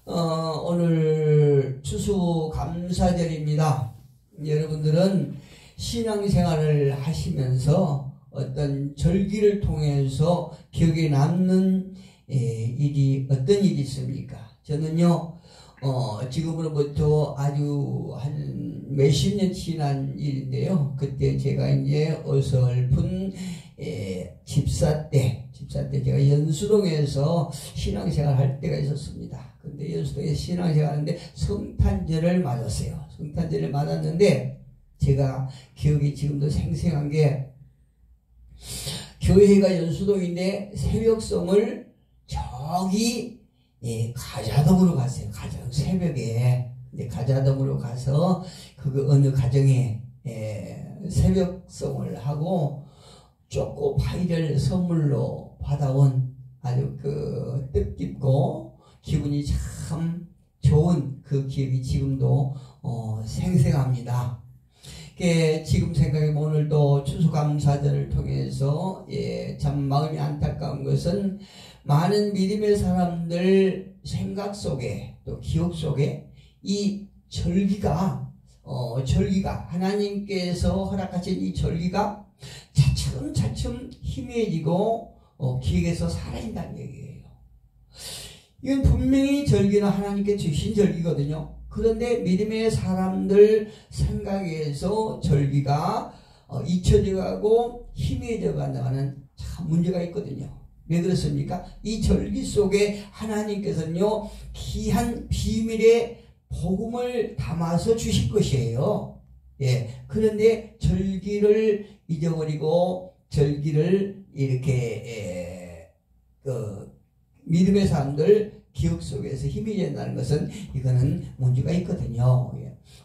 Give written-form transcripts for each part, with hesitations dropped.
오늘 추수감사절입니다. 여러분들은 신앙생활을 하시면서 어떤 절기를 통해서 기억에 남는 일이 어떤 일이 있습니까? 저는요, 지금으로부터 아주 한 몇십 년 지난 일인데요. 그때 제가 이제 어설픈 집사 때 제가 연수동에서 신앙생활 할 때가 있었습니다. 근데 연수동에서 신앙생활 하는데 성탄절을 맞았어요. 성탄절을 맞았는데 제가 기억이 지금도 생생한 게 교회가 연수동인데 새벽송을 저기 가자동으로 갔어요. 새벽에. 근데 가자동으로 가서 그 어느 가정에 새벽송을 하고 초코파이를 선물로 받아온 아주 그 뜻깊고 기분이 참 좋은 그 기억이 지금도 생생합니다. 지금 생각해보면 오늘도 추수감사절을 통해서 참 마음이 안타까운 것은 많은 믿음의 사람들 생각 속에 또 기억 속에 이 절기가 하나님께서 허락하신 이 절기가 차츰차츰 희미해지고 기억에서 사라진다는 얘기예요. 이건 분명히 절기는 하나님께 주신 절기거든요. 그런데 믿음의 사람들 생각에서 절기가 잊혀져 가고 희미해져 간다는 참 문제가 있거든요. 왜 그렇습니까? 이 절기 속에 하나님께서는요, 귀한 비밀의 복음을 담아서 주실 것이에요. 그런데 절기를 잊어버리고 절기를 이렇게 믿음의 사람들 기억 속에서 힘이 된다는 것은 이거는 문제가 있거든요.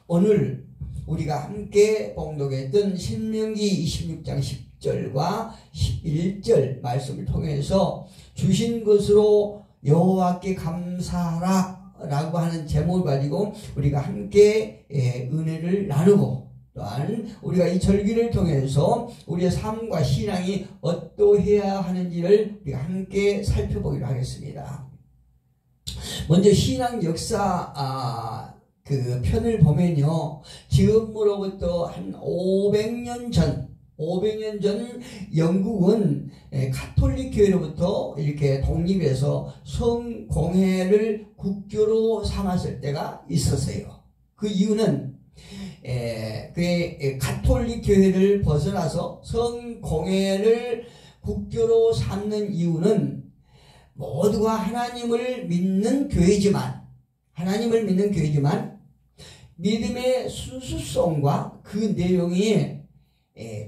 오늘 우리가 함께 봉독했던 신명기 26장 10절과 11절 말씀을 통해서 주신 것으로 여호와께 감사하라 라고 하는 제목을 가지고 우리가 함께 은혜를 나누고 또한 우리가 이 절기를 통해서 우리의 삶과 신앙이 어떠해야 하는지를 우리가 함께 살펴보기로 하겠습니다. 먼저 신앙 역사 그 편을 보면요, 지금으로부터 한 500년 전 영국은 가톨릭 교회로부터 이렇게 독립해서 성공회를 국교로 삼았을 때가 있었어요. 그 이유는 가톨릭 교회를 벗어나서 성공회를 국교로 삼는 이유는 모두가 하나님을 믿는 교회지만 믿음의 순수성과 그 내용이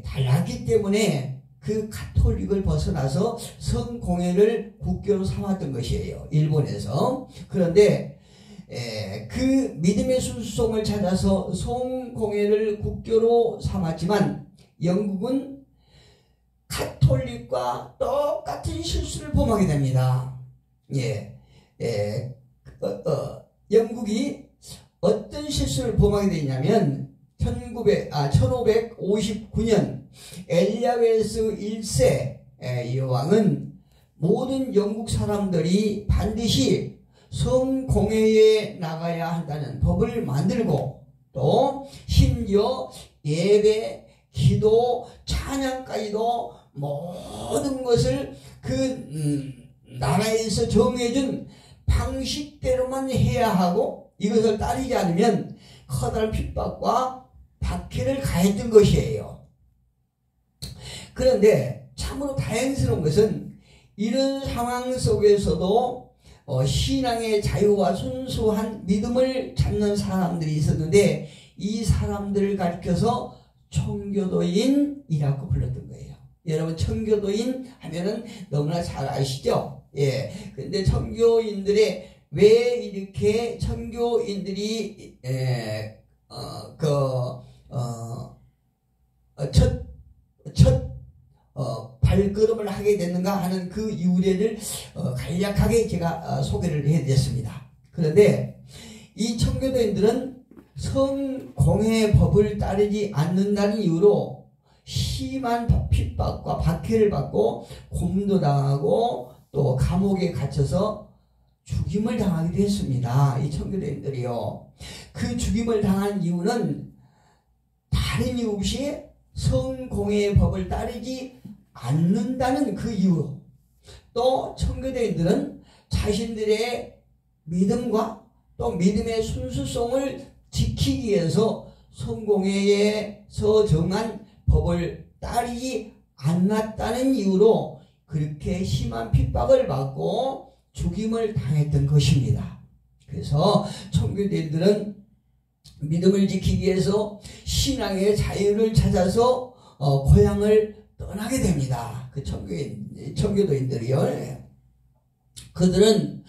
달랐기 때문에 그 가톨릭을 벗어나서 성공회를 국교로 삼았던 것이에요. 일본에서. 그런데 그 믿음의 순수성을 찾아서 성공회를 국교로 삼았지만 영국은 가톨릭과 똑같은 실수를 범하게 됩니다. 영국이 어떤 실수를 범하게 되냐면 1559년 엘리자베스 1세 여왕은 모든 영국 사람들이 반드시 성공회에 나가야 한다는 법을 만들고 또 심지어 예배, 기도, 찬양까지도 모든 것을 나라에서 정해준 방식대로만 해야 하고 이것을 따르지 않으면 커다란 핍박과 박해를 가했던 것이에요. 그런데 참으로 다행스러운 것은 이런 상황 속에서도 신앙의 자유와 순수한 믿음을 찾는 사람들이 있었는데 이 사람들을 가리켜서 청교도인이라고 불렀던 거예요. 여러분 청교도인 하면은 너무나 잘 아시죠? 근데 청교인들의 왜 이렇게 청교인들이 첫 발걸음을 하게 됐는가 하는 그 유래를 간략하게 제가 소개를 해드렸습니다. 그런데 이 청교도인들은 성공회 법을 따르지 않는다는 이유로 심한 핍박과 박해를 받고 곰도 당하고 또 감옥에 갇혀서 죽임을 당하게 됐습니다. 이 청교도인들이요. 그 죽임을 당한 이유는 다른 이유 없이 성공회의 법을 따르지 않는다는 그 이유로, 또 청교도인들은 자신들의 믿음과 또 믿음의 순수성을 지키기 위해서 성공회에서 정한 법을 따르지 않았다는 이유로 그렇게 심한 핍박을 받고 죽임을 당했던 것입니다. 그래서 청교도인들은 믿음을 지키기 위해서 신앙의 자유를 찾아서 고향을 떠나게 됩니다. 그 청교도인들이요. 그들은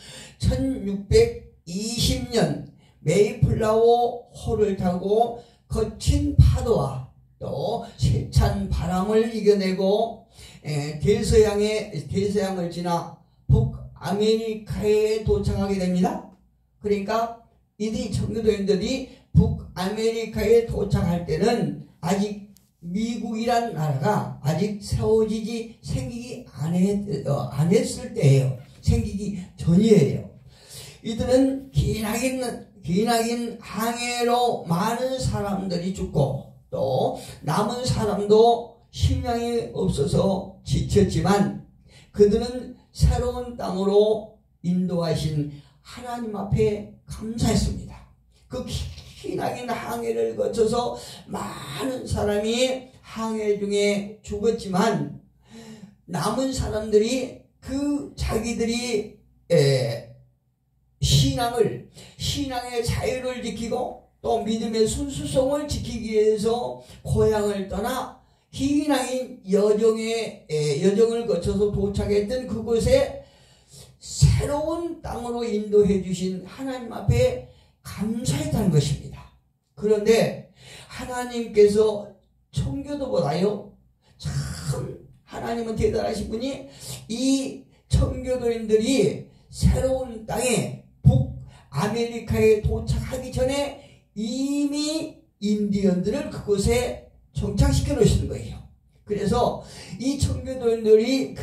1620년 메이플라워 호를 타고 거친 파도와 또 세찬 바람을 이겨내고 대서양을 지나 북아메리카에 도착하게 됩니다. 그러니까 이들이 청교도인들이 북아메리카에 도착할 때는 아직 미국이란 나라가 아직 생기기 안 했을 때예요. 생기기 전이에요. 이들은 기나긴 항해로 많은 사람들이 죽고 또 남은 사람도 식량이 없어서 지쳤지만 그들은 새로운 땅으로 인도하신 하나님 앞에 감사했습니다. 그 기나긴 항해를 거쳐서 많은 사람이 항해 중에 죽었지만 남은 사람들이 자기들이 신앙의 자유를 지키고 또 믿음의 순수성을 지키기 위해서 고향을 떠나 기나긴 여정을 거쳐서 도착했던 그곳에 새로운 땅으로 인도해 주신 하나님 앞에 감사했다는 것입니다. 그런데 하나님께서 청교도보다요, 참 하나님은 대단하신 분이 이 청교도인들이 새로운 땅에 북아메리카에 도착하기 전에 이미 인디언들을 그곳에 정착시켜 놓으시는 거예요. 그래서 이 청교도인들이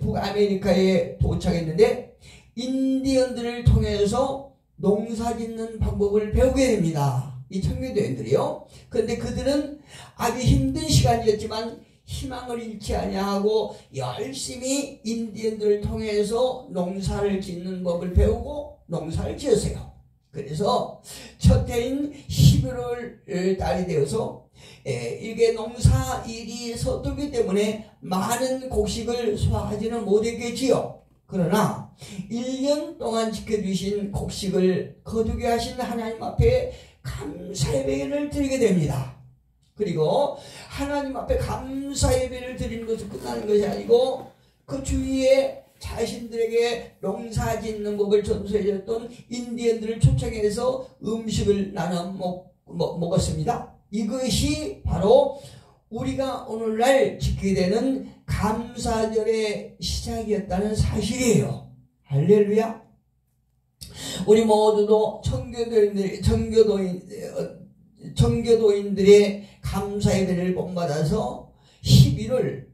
북아메리카에 도착했는데 인디언들을 통해서 농사 짓는 방법을 배우게 됩니다. 이 청교도인들이요. 그런데 그들은 아주 힘든 시간이었지만 희망을 잃지 아니하고 열심히 인디언들을 통해서 농사를 짓는 법을 배우고 농사를 지었어요. 그래서 첫 해인 11월 달이 되어서 이게 농사 일이 서툴기 때문에 많은 곡식을 소화하지는 못했겠지요. 그러나 1년 동안 지켜주신 곡식을 거두게 하신 하나님 앞에 감사 예배를 드리게 됩니다. 그리고 하나님 앞에 감사 예배를 드리는 것은 끝나는 것이 아니고 그 주위에 자신들에게 농사 짓는 법을 전수해줬던 인디언들을 초청해서 음식을 나눠 먹었습니다. 이것이 바로 우리가 오늘날 지키게 되는 감사절의 시작이었다는 사실이에요. 할렐루야. 우리 모두도 청교도인들의 감사예배를 본받아서 11월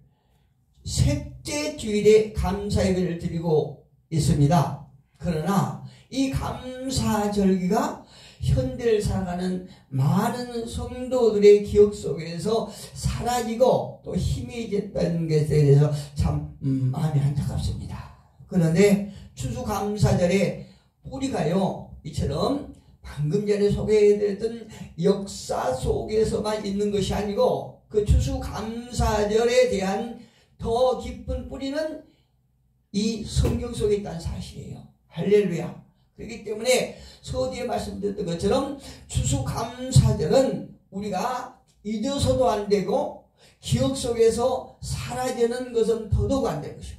셋째 주일에 감사예배를 드리고 있습니다. 그러나 이 감사절기가 현대를 살아가는 많은 성도들의 기억 속에서 사라지고 또 희미해졌다는 것에 대해서 참 마음이 안타깝습니다. 그런데 추수감사절에 우리가요, 이처럼 방금 전에 소개해드렸던 역사 속에서만 있는 것이 아니고 그 추수감사절에 대한 더 깊은 뿌리는 이 성경 속에 있다는 사실이에요. 할렐루야. 그렇기 때문에 서두에 말씀드렸던 것처럼 추수감사절은 우리가 잊어서도 안 되고 기억 속에서 사라지는 것은 더더욱 안 되는 것이요.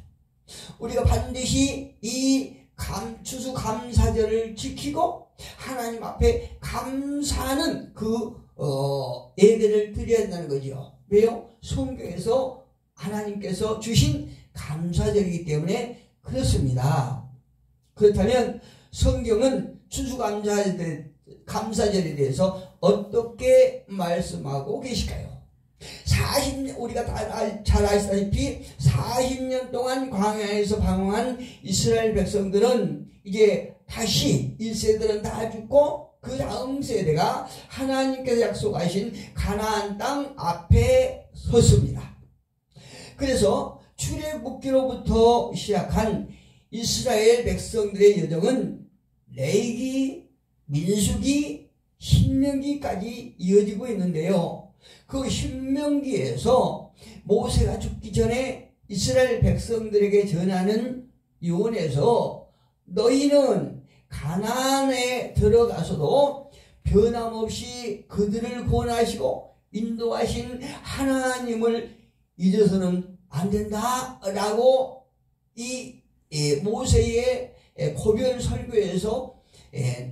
우리가 반드시 이 추수감사절을 지키고 하나님 앞에 감사하는 예배를 드려야 한다는 거죠. 왜요? 성경에서 하나님께서 주신 감사절이기 때문에 그렇습니다. 그렇다면 성경은 추수감사절에 대해서 어떻게 말씀하고 계실까요? 우리가 다 잘 아시다시피 40년 동안 광야에서 방황한 이스라엘 백성들은 이제 다시 1세들은 다 죽고 그 다음 세대가 하나님께서 약속하신 가나안 땅 앞에 섰습니다. 그래서 출애굽기로부터 시작한 이스라엘 백성들의 여정은 레위기, 민수기, 신명기까지 이어지고 있는데요. 그 신명기에서 모세가 죽기 전에 이스라엘 백성들에게 전하는 유언에서 너희는 가나안에 들어가서도 변함없이 그들을 구원하시고 인도하신 하나님을 잊어서는 안 된다 라고 이 모세의 고별 설교에서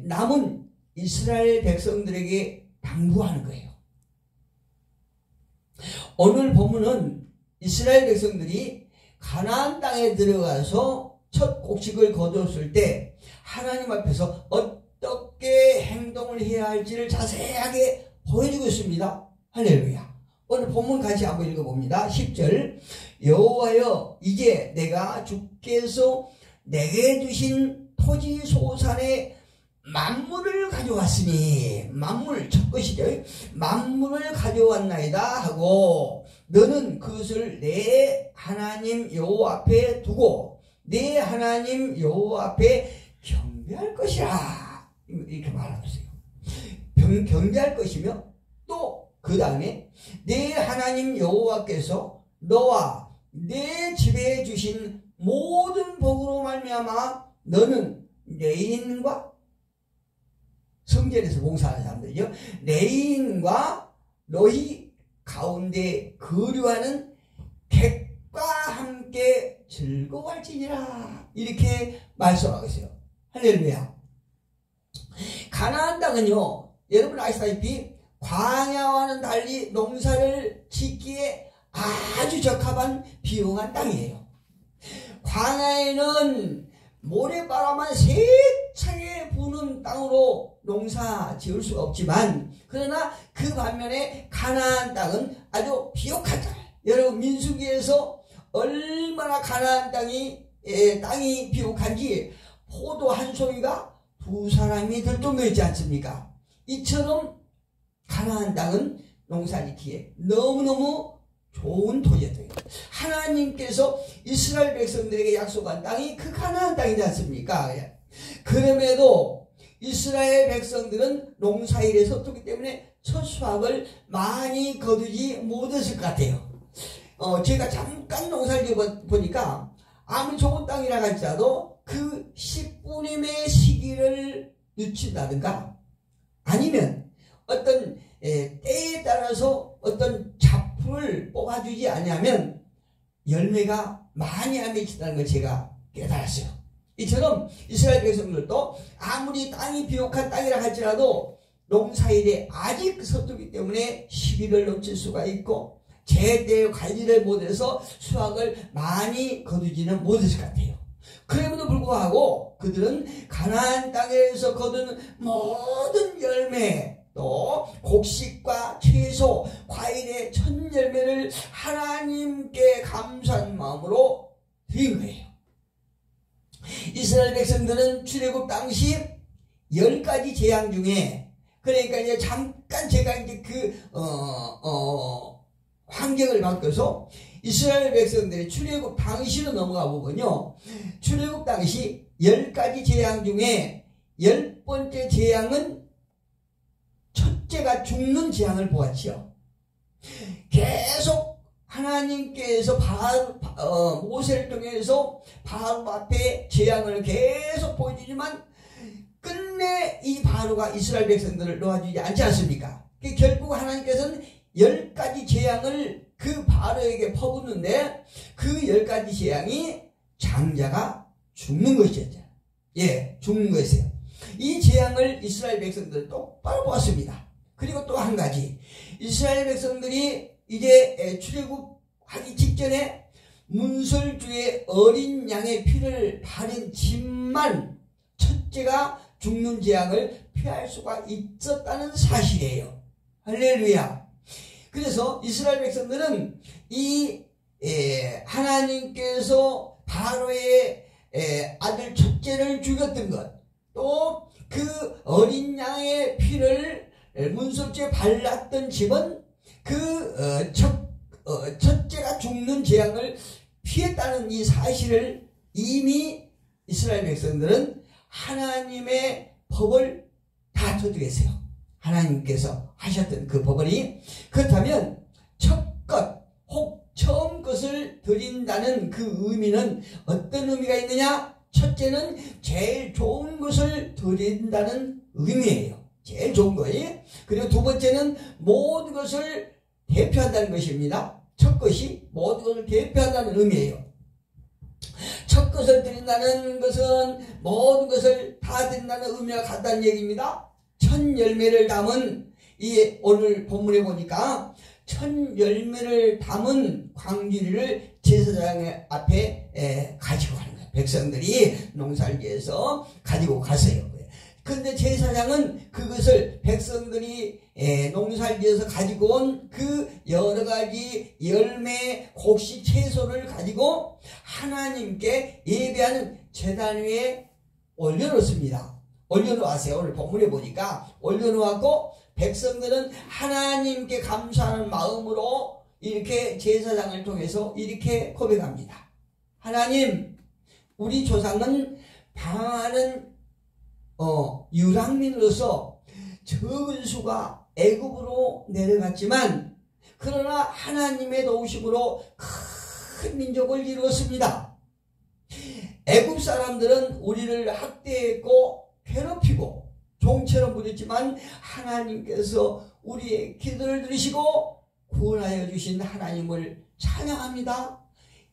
남은 이스라엘 백성들에게 당부하는 거예요. 오늘 본문은 이스라엘 백성들이 가나안 땅에 들어가서 첫 곡식을 거두었을 때 하나님 앞에서 어떻게 행동을 해야 할지를 자세하게 보여주고 있습니다. 할렐루야. 오늘 본문 같이 한번 읽어봅니다. 10절 여호와여 이제 내가 주께서 내게 주신 토지 소산의 만물을 가져왔으니 만물 첫 것이죠. 만물을 가져왔나이다 하고 너는 그것을 내 하나님 여호와 앞에 두고 내 하나님 여호와 앞에 경배할 것이라 이렇게 말하세요. 경배할 것이며 또 그 다음에 내 하나님 여호와께서 너와 내 집에 주신 모든 복으로 말미암아 너는 레인과 성전에서 봉사하는 사람들이죠. 레인과 너희 가운데 거류하는 객과 함께 즐거워할지니라 이렇게 말씀하고 있어요. 할렐루야. 가나안 땅은요 여러분 아시다시피 광야와는 달리 농사를 짓기에 아주 적합한 비용한 땅이에요. 광야에는 모래바람만 세차게 부는 땅으로 농사 지을 수가 없지만 그러나 그 반면에 가나안 땅은 아주 비옥한 땅. 여러분 민수기에서 얼마나 가나안 땅이 비옥한지 포도 한 송이가 두 사람이 들 정도였지 않습니까? 이처럼 가나안 땅은 농사짓기에 너무너무 좋은 토지였어요. 하나님께서 이스라엘 백성들에게 약속한 땅이 그 가나안 땅이지 않습니까? 그럼에도 이스라엘 백성들은 농사일에 서투기 때문에 첫 수확을 많이 거두지 못했을 것 같아요. 제가 잠깐 농사를 보니까 아무리 좋은 땅이라 할지라도 그 10분임의 시기를 늦춘다든가 아니면 어떤 때에 따라서 어떤 잡풀을 뽑아주지 않으면 열매가 많이 안 맺힌다는 걸 제가 깨달았어요. 이처럼 이스라엘 백성들도 아무리 땅이 비옥한 땅이라 할지라도 농사일에 아직 서투기 때문에 시기를 놓칠 수가 있고 제때 관리를 못해서 수확을 많이 거두지는 못했을 것 같아요. 그럼에도 불구하고 그들은 가나안 땅에서 거둔 모든 열매 또 곡식과 채소, 과일의 첫 열매를 하나님께 감사한 마음으로 드린 거예요. 이스라엘 백성들은 출애굽 당시 10가지 재앙 중에 그러니까 이제 잠깐 제가 이제 환경을 바꿔서 이스라엘 백성들의 출애굽 당시로 넘어가 보면요. 출애굽 당시 10가지 재앙 중에 10번째 재앙은 첫째가 죽는 재앙을 보았지요. 계속 하나님께서 모세를 통해서 바로 앞에 재앙을 계속 보여주지만 끝내 이 바로가 이스라엘 백성들을 놓아주지 않지 않습니까? 결국 하나님께서는 10가지 재앙을 그 바로에게 퍼붓는데 그 10가지 재앙이 장자가 죽는 것이었죠. 예, 죽는 것이에요. 이 재앙을 이스라엘 백성들은 똑바로 보았습니다. 그리고 또 한 가지 이스라엘 백성들이 이제 출애굽하기 직전에 문설주의 어린 양의 피를 바른 집만 첫째가 죽는 재앙을 피할 수가 있었다는 사실이에요. 할렐루야. 그래서 이스라엘 백성들은 이 하나님께서 바로의 아들 첫째를 죽였던 것, 또 그 어린 양의 피를 문석주에 발랐던 집은 그 첫째가 죽는 재앙을 피했다는 이 사실을 이미 이스라엘 백성들은 하나님의 법을 다 가지고 계세요. 하나님께서 하셨던 그 법이. 그렇다면 첫 것, 혹 처음 것을 드린다는 그 의미는 어떤 의미가 있느냐? 첫째는 제일 좋은 것을 드린다는 의미예요. 제일 좋은 거예요. 그리고 두 번째는 모든 것을 대표한다는 것입니다. 첫 것이 모든 것을 대표한다는 의미예요. 첫 것을 드린다는 것은 모든 것을 다 드린다는 의미가 같다는 얘기입니다. 첫 열매를 담은 이 오늘 본문에 보니까 첫 열매를 담은 광주리를 제사장 앞에 가지고 가는 거예요. 백성들이 농사를 지어서 가지고 갔어요. 그런데 제사장은 그것을 백성들이 농사를 지어서 가지고 온 그 여러 가지 열매, 곡식, 채소를 가지고 하나님께 예배하는 제단 위에 올려놓습니다. 올려놓았어요. 오늘 본문에 보니까 올려놓았고, 백성들은 하나님께 감사하는 마음으로 이렇게 제사장을 통해서 이렇게 고백합니다. 하나님, 우리 조상은 방황하는 유랑민으로서 적은 수가 애굽으로 내려갔지만, 그러나 하나님의 도우심으로 큰 민족을 이루었습니다. 애굽 사람들은 우리를 학대했고 괴롭히고 종처럼 부렸지만 하나님께서 우리의 기도를 들으시고 구원하여 주신 하나님을 찬양합니다.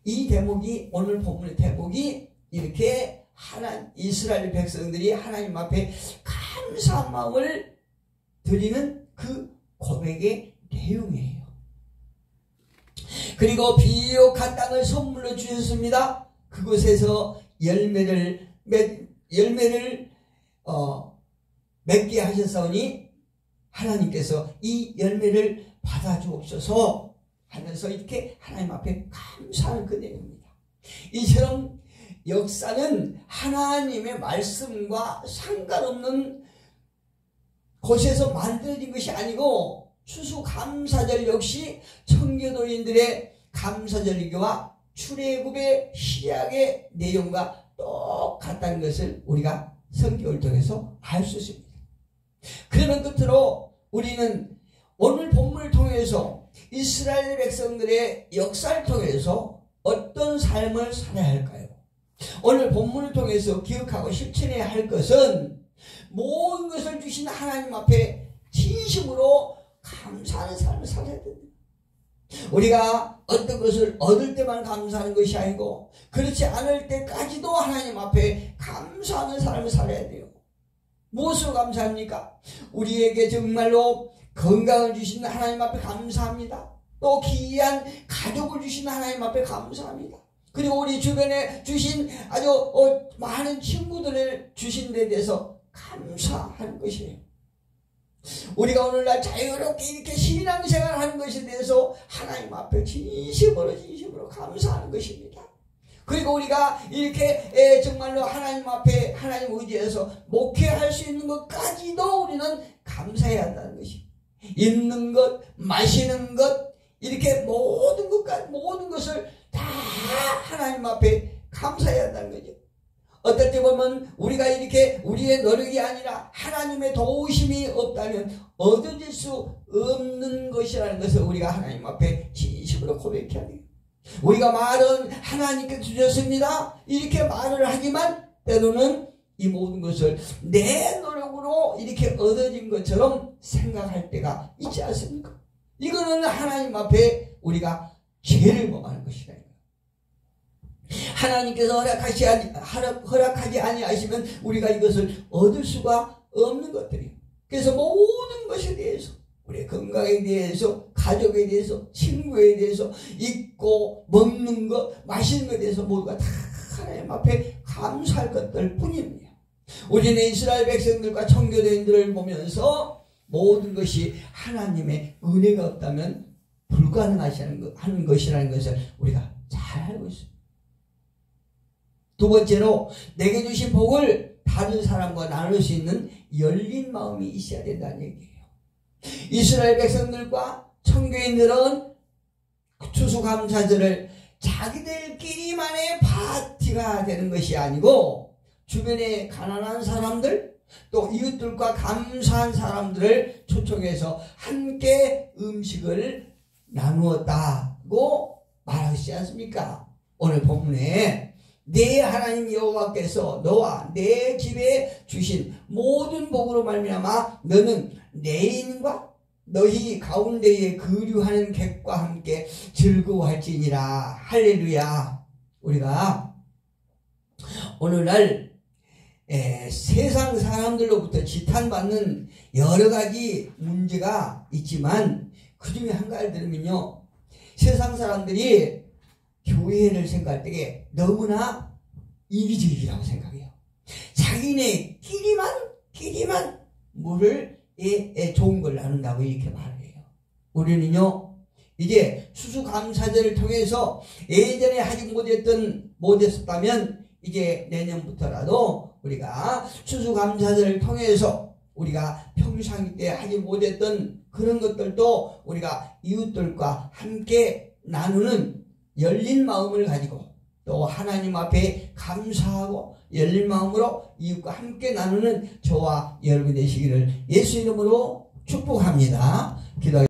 이 대목이, 오늘 본문의 대목이 이렇게 이스라엘 백성들이 하나님 앞에 감사한 마음을 드리는 그 고백의 내용이에요. 그리고 비옥한 땅을 선물로 주셨습니다. 그곳에서 열매를 맺게 하셨사오니 하나님께서 이 열매를 받아주옵소서 하면서 이렇게 하나님 앞에 감사하는 그 내용입니다. 이처럼 역사는 하나님의 말씀과 상관없는 곳에서 만들어진 것이 아니고, 추수감사절 역시 청교도인들의 감사절기와 출애굽의 시약의 내용과 똑같다는 것을 우리가 성경을 통해서 알 수 있습니다. 그러면 끝으로 우리는 오늘 본문을 통해서 이스라엘 백성들의 역사를 통해서 어떤 삶을 살아야 할까요? 오늘 본문을 통해서 기억하고 실천해야 할 것은 모든 것을 주신 하나님 앞에 진심으로 감사하는 삶을 살아야 됩니다. 우리가 어떤 것을 얻을 때만 감사하는 것이 아니고, 그렇지 않을 때까지도 하나님 앞에 감사하는 삶을 살아야 돼요. 무엇으로 감사합니까? 우리에게 정말로 건강을 주신 하나님 앞에 감사합니다. 또 귀한 가족을 주신 하나님 앞에 감사합니다. 그리고 우리 주변에 주신 아주 많은 친구들을 주신 데 대해서 감사하는 것이에요. 우리가 오늘날 자유롭게 이렇게 신앙생활을 하는 것에 대해서 하나님 앞에 진심으로 감사하는 것입니다. 그리고 우리가 이렇게 정말로 하나님 앞에 하나님 의지해서 목회할 수 있는 것까지도 우리는 감사해야 한다는 것이, 입는 것, 마시는 것, 이렇게 모든 것을 다 하나님 앞에 감사해야 한다는 거죠. 어떨 때 보면 우리가 이렇게 우리의 노력이 아니라 하나님의 도우심이 없다면 얻어질 수 없는 것이라는 것을 우리가 하나님 앞에 진심으로 고백해야 돼요. 우리가 말은 하나님께 주셨습니다, 이렇게 말을 하지만 때로는 이 모든 것을 내 노력으로 이렇게 얻어진 것처럼 생각할 때가 있지 않습니까? 이거는 하나님 앞에 우리가 죄를 범하는 것이다. 하나님께서 허락하지 아니하시면 우리가 이것을 얻을 수가 없는 것들이에요. 그래서 모든 것에 대해서, 우리의 건강에 대해서, 가족에 대해서, 친구에 대해서, 입고 먹는 것, 마시는 것에 대해서 모두가 다 하나님 앞에 감사할 것들 뿐입니다. 우리는 이스라엘 백성들과 청교도인들을 보면서 모든 것이 하나님의 은혜가 없다면 불가능하는 것이라는 것을 우리가 잘 알고 있습니다. 두 번째로 내게 주신 복을 다른 사람과 나눌 수 있는 열린 마음이 있어야 된다는 얘기예요. 이스라엘 백성들과 청교인들은 추수감사절을 자기들끼리만의 파티가 되는 것이 아니고 주변에 가난한 사람들 또 이웃들과 감사한 사람들을 초청해서 함께 음식을 나누었다고 말하시지 않습니까? 오늘 본문에 내 하나님 여호와께서 너와 내 집에 주신 모든 복으로 말미암아 너는 내 인과 너희 가운데에 거류하는 객과 함께 즐거워할지니라. 할렐루야. 우리가 오늘날 세상 사람들로부터 지탄받는 여러 가지 문제가 있지만 그 중에 한 가지 들으면요, 세상 사람들이 교회를 생각할 때에 너무나 이기적이라고 생각해요. 자기네끼리만 뭐를 좋은 걸 나눈다고 이렇게 말을 해요. 우리는요 이제 추수감사절을 통해서 예전에 하지 못했었다면 이제 내년부터라도 우리가 추수감사절을 통해서 우리가 평상시 때 하지 못했던 그런 것들도 우리가 이웃들과 함께 나누는 열린 마음을 가지고 또 하나님 앞에 감사하고 열린 마음으로 이웃과 함께 나누는 저와 여러분 되시기를 예수 이름으로 축복합니다. 기도하겠습니다.